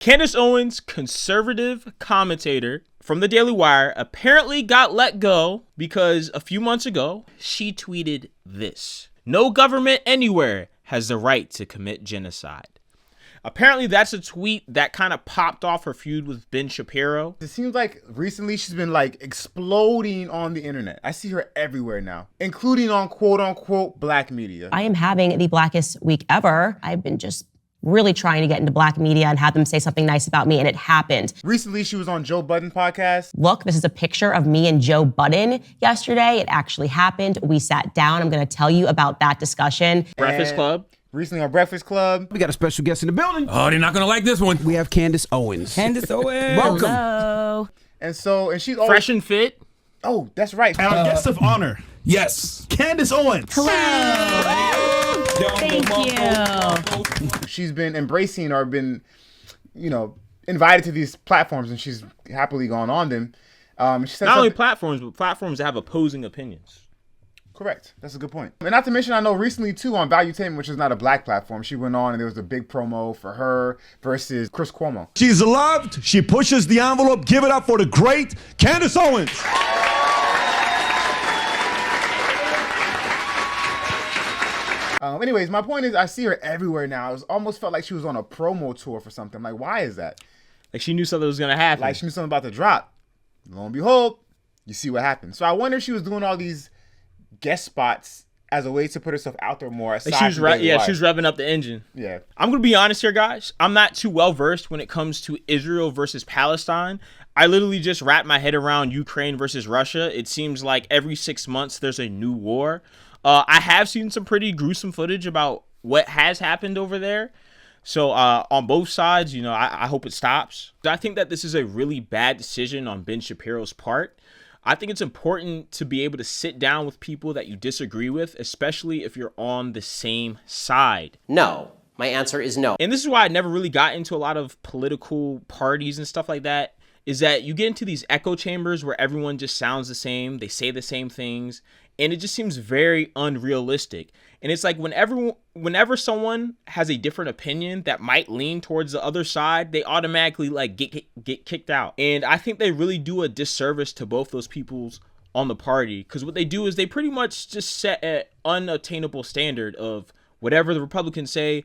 Candace Owens, conservative commentator from the Daily Wire, apparently got let go because a few months ago, she tweeted this: "No government anywhere has the right to commit genocide." Apparently, that's a tweet that kind of popped off her feud with Ben Shapiro. It seems like recently she's been like exploding on the internet. I see her everywhere now, including on quote unquote black media. I am having the blackest week ever. I've been just really trying to get into black media and have them say something nice about me, and it happened. Recently, she was on Joe Budden podcast. Look, this is a picture of me and Joe Budden yesterday. It actually happened. We sat down. I'm going to tell you about that discussion. Breakfast Club. Recently on Breakfast Club. We got a special guest in the building. Oh, they're not going to like this one. We have Candace Owens. Candace Owens. Welcome. Hello. And she's always... Fresh and fit. Oh, that's right. And our guest of honor, Yes. Candace Owens. Thank you. She's been embracing or been, invited to these platforms, and she's happily gone on them. She said Not only platforms, but platforms that have opposing opinions. Correct. That's a good point. And not to mention, I know recently, too, on Valuetainment, which is not a black platform, she went on and there was a big promo for her versus Chris Cuomo. She's loved. She pushes the envelope. Give it up for the great Candace Owens. Anyways, my point is I see her everywhere now. It almost felt like she was on a promo tour for something. Like, why is that? Like she knew something was going to happen. Like she knew something about to drop. Lo and behold, you see what happened. So I wonder if she was doing all these guest spots as a way to put herself out there more. Like she was revving up the engine. Yeah. I'm going to be honest here, guys. I'm not too well versed when it comes to Israel versus Palestine. I literally just wrapped my head around Ukraine versus Russia. It seems like every 6 months there's a new war. I have seen some pretty gruesome footage about what has happened over there. So on both sides, I hope it stops. I think that this is a really bad decision on Ben Shapiro's part. I think it's important to be able to sit down with people that you disagree with, especially if you're on the same side. No. My answer is no. And this is why I never really got into a lot of political parties and stuff like that, is that you get into these echo chambers where everyone just sounds the same. They say the same things. And it just seems very unrealistic. And it's like whenever someone has a different opinion that might lean towards the other side, they automatically get kicked out. And I think they really do a disservice to both those peoples on the party, because what they do is they pretty much just set an unattainable standard of whatever the Republicans say,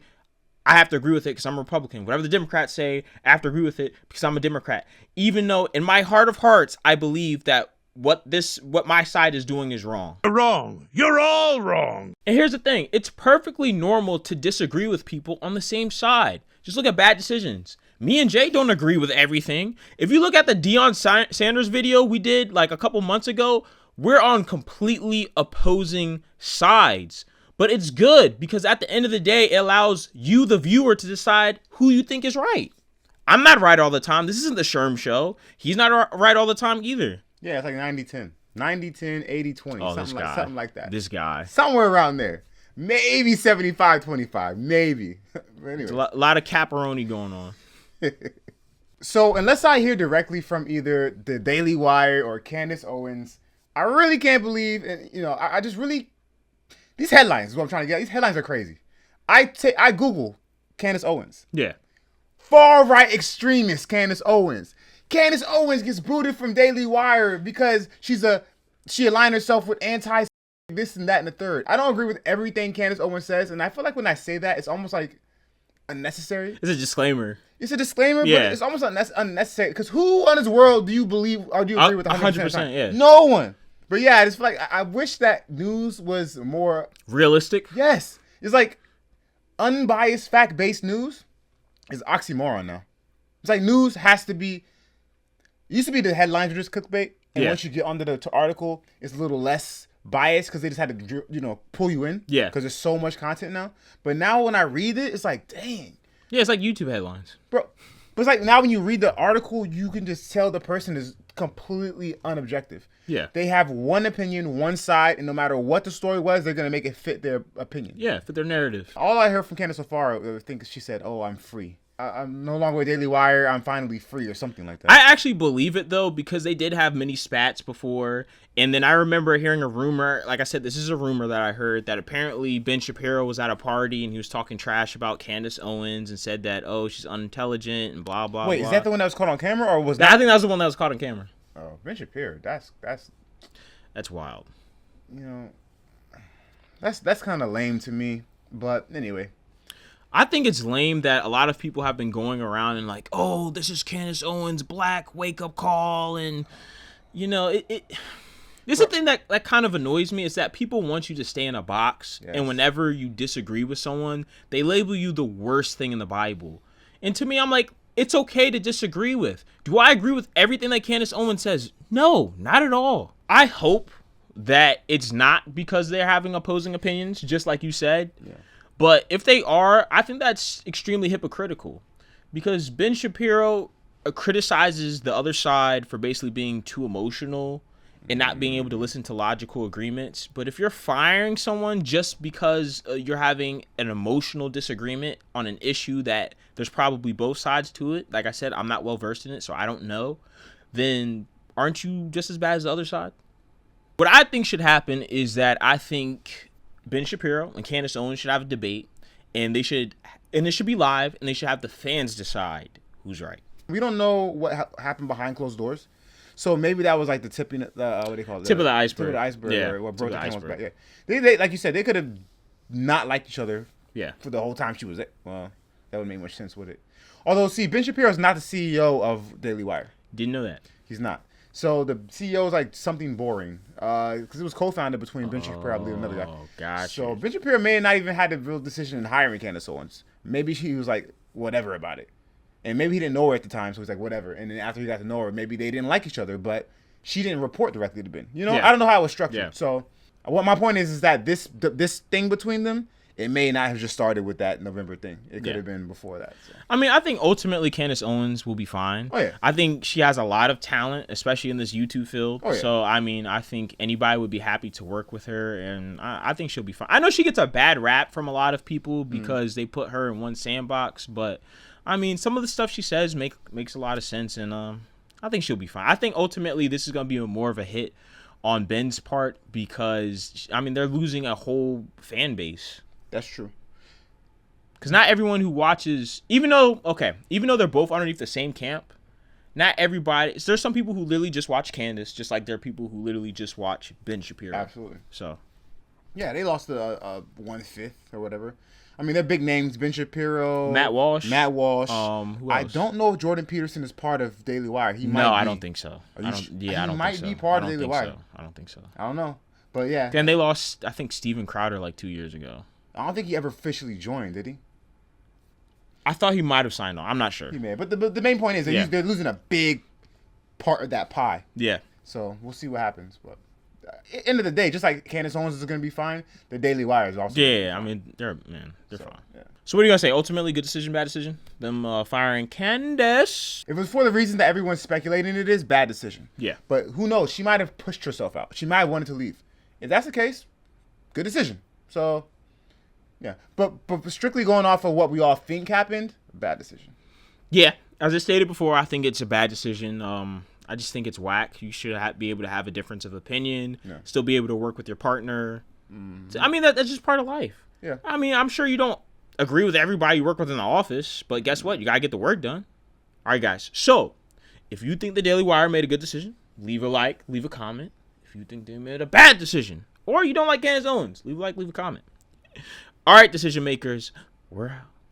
I have to agree with it because I'm a Republican. Whatever the Democrats say, I have to agree with it because I'm a Democrat. Even though in my heart of hearts, I believe that what my side is doing is wrong. You're wrong. You're all wrong. And here's the thing. It's perfectly normal to disagree with people on the same side. Just look at bad decisions. Me and Jay don't agree with everything. If you look at the Deion Sanders video we did like a couple months ago, we're on completely opposing sides. But it's good because at the end of the day, it allows you, the viewer, to decide who you think is right. I'm not right all the time. This isn't the Sherm show. He's not right all the time either. Yeah, it's like 90-10. 90-10, 80-20. Oh, something like that. This guy. Somewhere around there. Maybe 75-25. Maybe. Anyway. A lot of caparoni going on. So unless I hear directly from either the Daily Wire or Candace Owens, I really can't believe, I just really, these headlines is what I'm trying to get. These headlines are crazy. I Google Candace Owens. Yeah. Far right extremist Candace Owens. Candace Owens gets booted from Daily Wire because she aligned herself with anti this and that and the third. I don't agree with everything Candace Owens says, and I feel like when I say that, it's almost like unnecessary. It's a disclaimer. It's a disclaimer, yeah. But it's almost unnecessary. Because who on this world do you believe or do you agree with 100%? Yeah. No one. But yeah, I just feel like I wish that news was more realistic. Yes. It's like unbiased, fact-based news is oxymoron now. It's like news has to be. It used to be the headlines were just clickbait, and once you get under the article, it's a little less biased because they just had to, pull you in. Yeah. Because there's so much content now. But now when I read it, it's like, dang. Yeah, it's like YouTube headlines, bro. But it's like now when you read the article, you can just tell the person is completely unobjective. Yeah. They have one opinion, one side, and no matter what the story was, they're gonna make it fit their opinion. Yeah, fit their narrative. All I heard from Candace so far, I think she said, "Oh, I'm free." I'm no longer with Daily Wire. I'm finally free or something like that. I actually believe it though, because they did have many spats before, and then I remember hearing a rumor. Like I said, this is a rumor that I heard that apparently Ben Shapiro was at a party and he was talking trash about Candace Owens and said that she's unintelligent and blah blah. Wait, blah. is that the one that was caught on camera, or was I that? think that was the one that was caught on camera. Oh, Ben Shapiro. That's wild. You know, that's kind of lame to me. But anyway. I think it's lame that a lot of people have been going around and like, oh, this is Candace Owens' black wake up call, and this is the thing that kind of annoys me, is that people want you to stay in a box, Yes. and whenever you disagree with someone, they label you the worst thing in the Bible. And to me, I'm like, it's okay to disagree with. Do I agree with everything that Candace Owens says? No, not at all. I hope that it's not because they're having opposing opinions, just like you said. Yeah. But if they are, I think that's extremely hypocritical, because Ben Shapiro criticizes the other side for basically being too emotional and not being able to listen to logical agreements. But if you're firing someone just because you're having an emotional disagreement on an issue that there's probably both sides to it, like I said, I'm not well versed in it, so I don't know, then aren't you just as bad as the other side? What I think should happen is that I think Ben Shapiro and Candace Owens should have a debate, and it should be live, and they should have the fans decide who's right. We don't know what happened behind closed doors, so maybe that was like the tipping, what do they call it? Tip of the iceberg. Tip of the iceberg, Yeah, or what tip broke of the the camel's iceberg. back. Yeah, they like you said, they could have not liked each other. Yeah. For the whole time she was there. Well, that would make much sense, would it? Although, see, Ben Shapiro is not the CEO of Daily Wire. Didn't know that. He's not. So the CEO is like something boring, because it was co-founded between Ben Shapiro, I believe, and another guy. Oh, gotcha. So Ben Shapiro may have not even had the real decision in hiring Candace Owens. Maybe he was like whatever about it, and maybe he didn't know her at the time, so he's like whatever. And then after he got to know her, maybe they didn't like each other, but she didn't report directly to Ben. You know, Yeah. I don't know how it was structured. Yeah. So what my point is that this thing between them, it may not have just started with that November thing. It could Yeah. have been before that. So. I mean, I think ultimately Candace Owens will be fine. Oh, yeah. I think she has a lot of talent, especially in this YouTube field. Oh, yeah. So, I mean, I think anybody would be happy to work with her, and I think she'll be fine. I know she gets a bad rap from a lot of people because they put her in one sandbox, but, I mean, some of the stuff she says makes a lot of sense, and I think she'll be fine. I think ultimately this is going to be more of a hit on Ben's part because, I mean, they're losing a whole fan base. That's true. Because not everyone who watches, even though they're both underneath the same camp, not everybody. There's some people who literally just watch Candace, just like there are people who literally just watch Ben Shapiro. Absolutely. So, Yeah, they lost 1/5 or whatever. I mean, they're big names: Ben Shapiro, Matt Walsh. Who I I don't know if Jordan Peterson is part of Daily Wire. He might. No, be. I don't think so. Are you sh- I he don't might think so. be part I of don't Daily think Wire. so. I don't think so. I don't know, but yeah, Then they lost, I think, Steven Crowder like 2 years ago. I don't think he ever officially joined, did he? I thought he might have signed on. I'm not sure. He may, but the main point is Yeah. they're losing a big part of that pie. Yeah. So we'll see what happens. But end of the day, just like Candace Owens is going to be fine, the Daily Wire is also. Yeah, I mean, they're fine. Yeah. So what are you going to say? Ultimately, good decision, bad decision? Them firing Candace? If it was for the reason that everyone's speculating it is, bad decision. Yeah. But who knows? She might have pushed herself out. She might have wanted to leave. If that's the case, good decision. So, yeah. But strictly going off of what we all think happened, bad decision. Yeah, as I stated before, I think it's a bad decision. I just think it's whack. You should be able to have a difference of opinion, still be able to work with your partner. So, I mean, that's just part of life. Yeah. I mean, I'm sure you don't agree with everybody you work with in the office, but guess what? You got to get the work done. All right, guys. So, if you think the Daily Wire made a good decision, leave a like, leave a comment. If you think they made a bad decision, or you don't like Candace Owens, leave a like, leave a comment. All right, decision makers, we're out.